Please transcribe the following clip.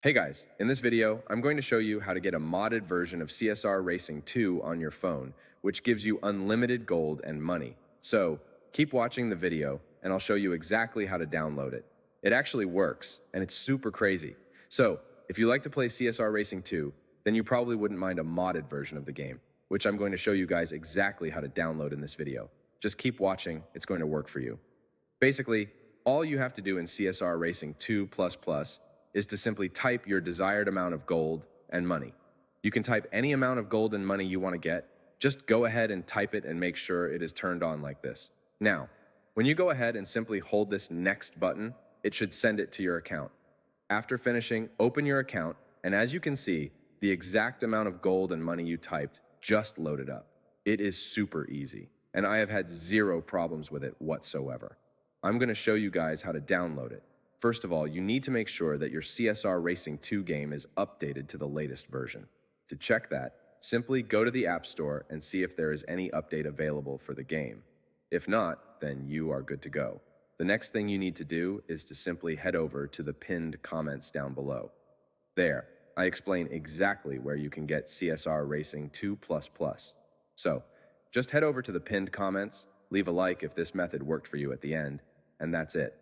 Hey guys, in this video, I'm going to show you how to get a modded version of CSR Racing 2 on your phone, which gives you unlimited gold and money. So, keep watching the video, and I'll show you exactly how to download it. It actually works, and it's super crazy. So, if you like to play CSR Racing 2, then you probably wouldn't mind a modded version of the game, which I'm going to show you guys exactly how to download in this video. Just keep watching, it's going to work for you. Basically, all you have to do in CSR Racing 2++ is to simply type your desired amount of gold and money. You can type any amount of gold and money you want to get. Just go ahead and type it and make sure it is turned on like this. Now, when you go ahead and simply hold this next button, it should send it to your account. After finishing, open your account, and as you can see, the exact amount of gold and money you typed just loaded up. It is super easy, and I have had zero problems with it whatsoever. I'm going to show you guys how to download it. First of all, you need to make sure that your CSR Racing 2 game is updated to the latest version. To check that, simply go to the App Store and see if there is any update available for the game. If not, then you are good to go. The next thing you need to do is to simply head over to the pinned comments down below. There, I explain exactly where you can get CSR Racing 2++. So, just head over to the pinned comments, leave a like if this method worked for you at the end, and that's it.